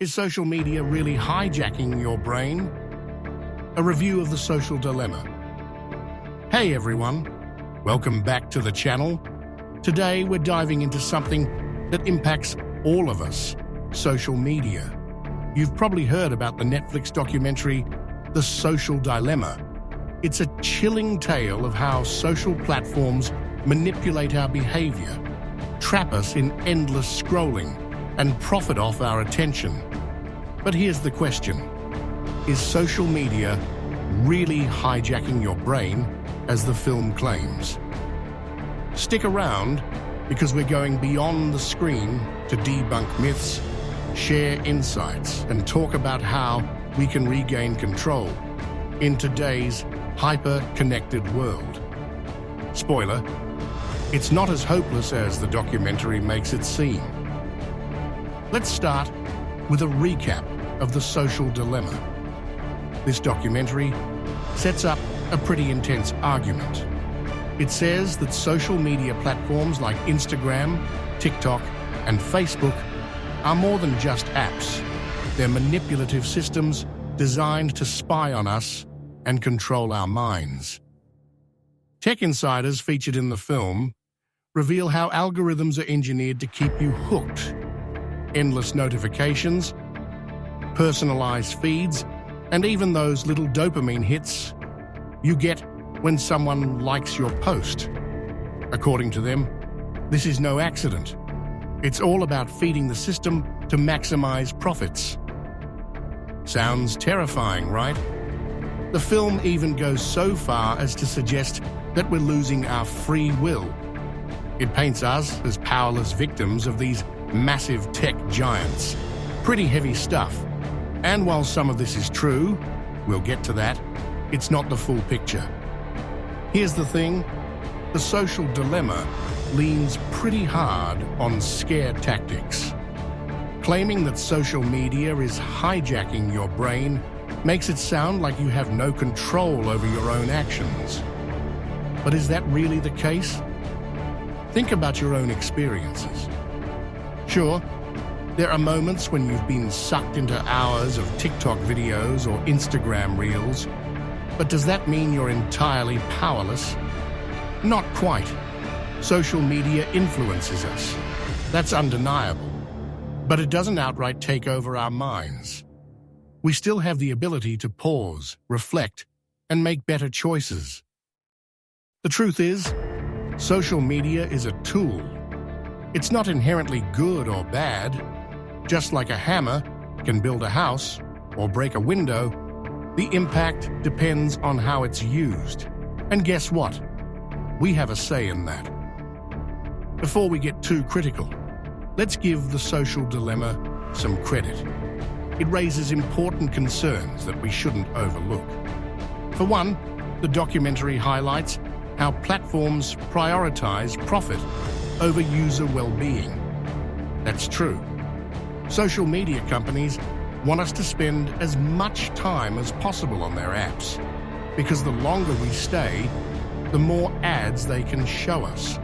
Is social media really hijacking your brain? A review of the social dilemma. Hey everyone, welcome back to the channel. Today we're diving into something that impacts all of us, social media. You've probably heard about the Netflix documentary, The Social Dilemma. It's a chilling tale of how social platforms manipulate our behavior, trap us in endless scrolling, and profit off our attention. But here's the question. Is social media really hijacking your brain, as the film claims? Stick around, because we're going beyond the screen to debunk myths, share insights, and talk about how we can regain control in today's hyper-connected world. Spoiler, it's not as hopeless as the documentary makes it seem. Let's start with a recap of the social dilemma. This documentary sets up a pretty intense argument. It says that social media platforms like Instagram, TikTok, and Facebook are more than just apps. They're manipulative systems designed to spy on us and control our minds. Tech insiders featured in the film reveal how algorithms are engineered to keep you hooked. Endless notifications, personalized feeds, and even those little dopamine hits you get when someone likes your post. According to them, this is no accident. It's all about feeding the system to maximize profits. Sounds terrifying, right? The film even goes so far as to suggest that we're losing our free will. It paints us as powerless victims of these massive tech giants. Pretty heavy stuff. And while some of this is true, we'll get to that, it's not the full picture. Here's the thing, the social dilemma leans pretty hard on scare tactics. Claiming that social media is hijacking your brain makes it sound like you have no control over your own actions. But is that really the case? Think about your own experiences. Sure, there are moments when you've been sucked into hours of TikTok videos or Instagram reels, but does that mean you're entirely powerless? Not quite. Social media influences us. That's undeniable. But it doesn't outright take over our minds. We still have the ability to pause, reflect, and make better choices. The truth is, social media is a tool. It's not inherently good or bad. Just like a hammer can build a house or break a window, the impact depends on how it's used. And guess what? We have a say in that. Before we get too critical, let's give the social dilemma some credit. It raises important concerns that we shouldn't overlook. For one, the documentary highlights how platforms prioritize profit over user well-being. That's true. Social media companies want us to spend as much time as possible on their apps, because the longer we stay, the more ads they can show us.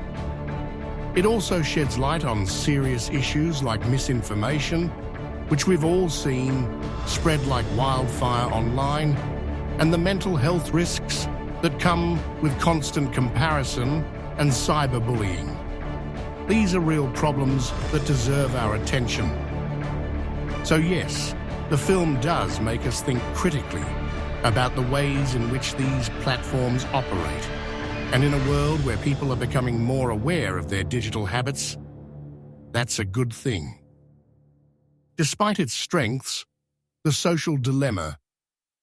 It also sheds light on serious issues like misinformation, which we've all seen spread like wildfire online, and the mental health risks that come with constant comparison and cyberbullying. These are real problems that deserve our attention. So yes, the film does make us think critically about the ways in which these platforms operate. And in a world where people are becoming more aware of their digital habits, that's a good thing. Despite its strengths, the social dilemma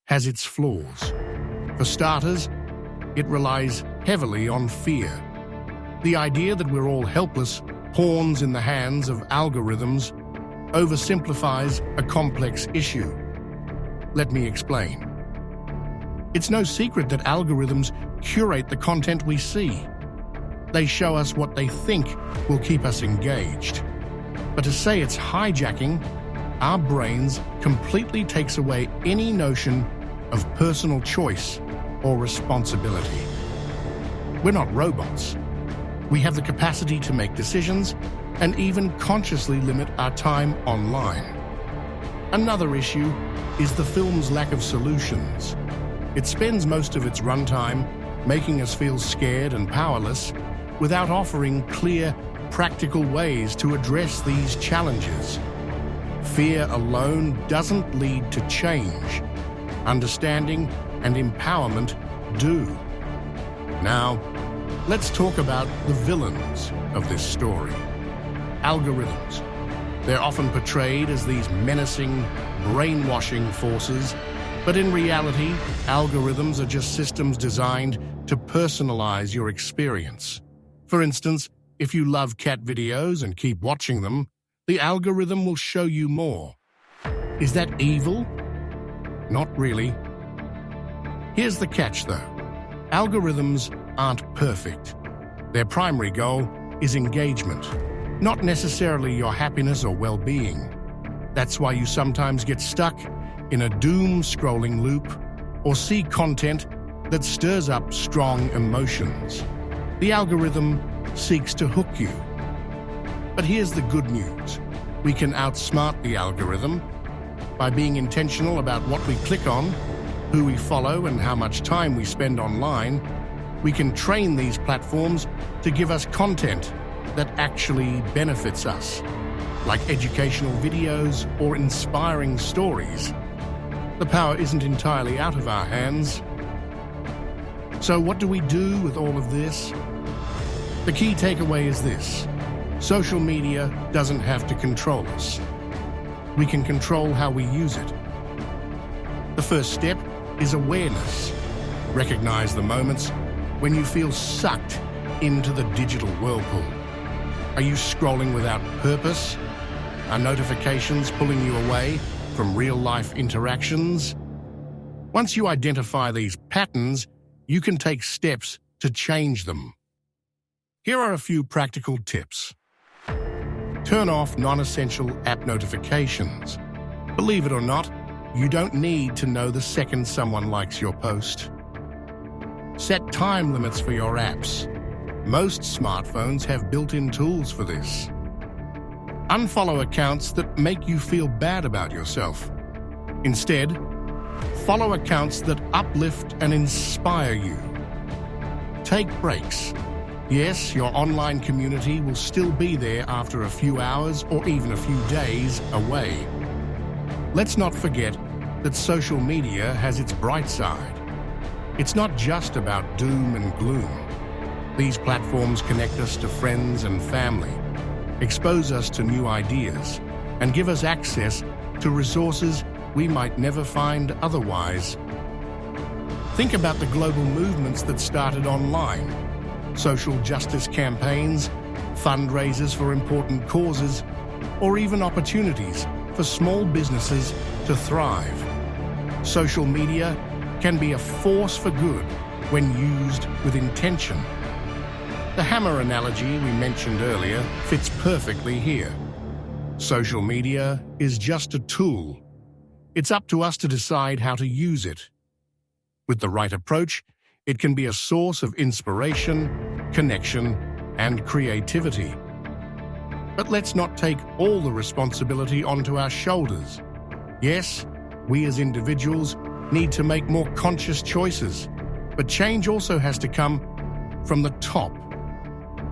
has its flaws. For starters, it relies heavily on fear. The idea that we're all helpless pawns in the hands of algorithms oversimplifies a complex issue. Let me explain. It's no secret that algorithms curate the content we see. They show us what they think will keep us engaged. But to say it's hijacking our brains completely takes away any notion of personal choice or responsibility. We're not robots. We have the capacity to make decisions and even consciously limit our time online. Another issue is the film's lack of solutions. It spends most of its runtime making us feel scared and powerless without offering clear, practical ways to address these challenges. Fear alone doesn't lead to change. Understanding and empowerment do. Now, let's talk about the villains of this story. Algorithms. They're often portrayed as these menacing, brainwashing forces, but in reality, algorithms are just systems designed to personalize your experience. For instance, if you love cat videos and keep watching them, the algorithm will show you more. Is that evil? Not really. Here's the catch, though. Algorithms aren't perfect. Their primary goal is engagement, not necessarily your happiness or well-being. That's why you sometimes get stuck in a doom-scrolling loop or see content that stirs up strong emotions. The algorithm seeks to hook you. But here's the good news. We can outsmart the algorithm by being intentional about what we click on, who we follow, and how much time we spend online. We can train these platforms to give us content that actually benefits us, like educational videos or inspiring stories. The power isn't entirely out of our hands. So what do we do with all of this? The key takeaway is this: social media doesn't have to control us. We can control how we use it. The first step is awareness. Recognize the moments when you feel sucked into the digital whirlpool. Are you scrolling without purpose? Are notifications pulling you away from real-life interactions? Once you identify these patterns, you can take steps to change them. Here are a few practical tips. Turn off non-essential app notifications. Believe it or not, you don't need to know the second someone likes your post. Set time limits for your apps. Most smartphones have built-in tools for this. Unfollow accounts that make you feel bad about yourself. Instead, follow accounts that uplift and inspire you. Take breaks. Yes, your online community will still be there after a few hours or even a few days away. Let's not forget that social media has its bright side. It's not just about doom and gloom. These platforms connect us to friends and family, expose us to new ideas, and give us access to resources we might never find otherwise. Think about the global movements that started online: social justice campaigns, fundraisers for important causes, or even opportunities for small businesses to thrive. Social media can be a force for good when used with intention. The hammer analogy we mentioned earlier fits perfectly here. Social media is just a tool. It's up to us to decide how to use it. With the right approach, it can be a source of inspiration, connection, and creativity. But let's not take all the responsibility onto our shoulders. Yes, we as individuals need to make more conscious choices, but change also has to come from the top.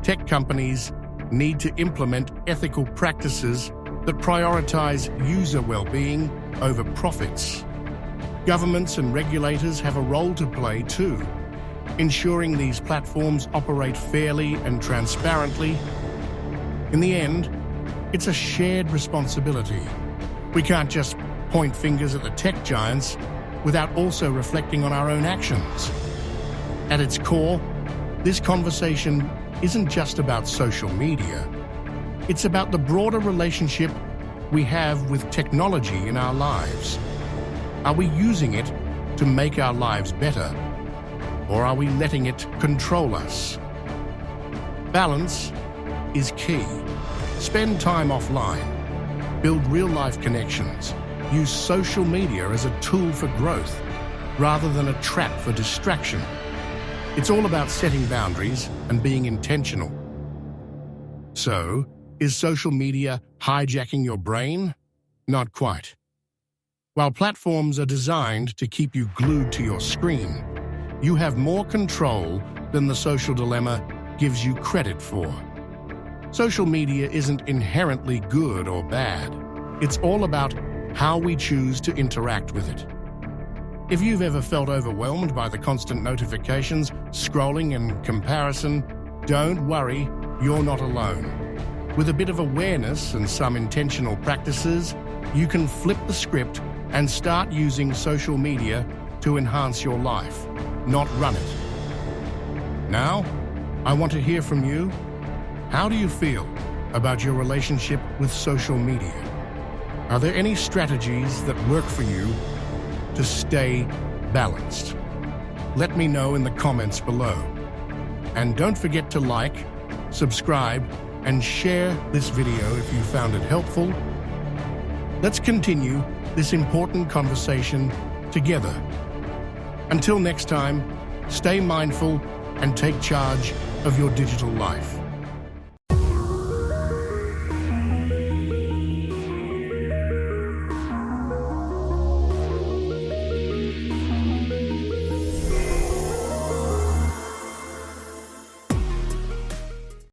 Tech companies need to implement ethical practices that prioritize user well-being over profits. Governments and regulators have a role to play too, ensuring these platforms operate fairly and transparently. In the end, it's a shared responsibility. We can't just point fingers at the tech giants without also reflecting on our own actions. At its core, this conversation isn't just about social media. It's about the broader relationship we have with technology in our lives. Are we using it to make our lives better, or are we letting it control us? Balance is key. Spend time offline. Build real-life connections. Use social media as a tool for growth, rather than a trap for distraction. It's all about setting boundaries and being intentional. So, is social media hijacking your brain? Not quite. While platforms are designed to keep you glued to your screen, you have more control than the social dilemma gives you credit for. Social media isn't inherently good or bad. It's all about how we choose to interact with it. If you've ever felt overwhelmed by the constant notifications, scrolling, and comparison, don't worry, you're not alone. With a bit of awareness and some intentional practices, you can flip the script and start using social media to enhance your life, not run it. Now, I want to hear from you. How do you feel about your relationship with social media? Are there any strategies that work for you to stay balanced? Let me know in the comments below. And don't forget to like, subscribe, and share this video if you found it helpful. Let's continue this important conversation together. Until next time, stay mindful and take charge of your digital life.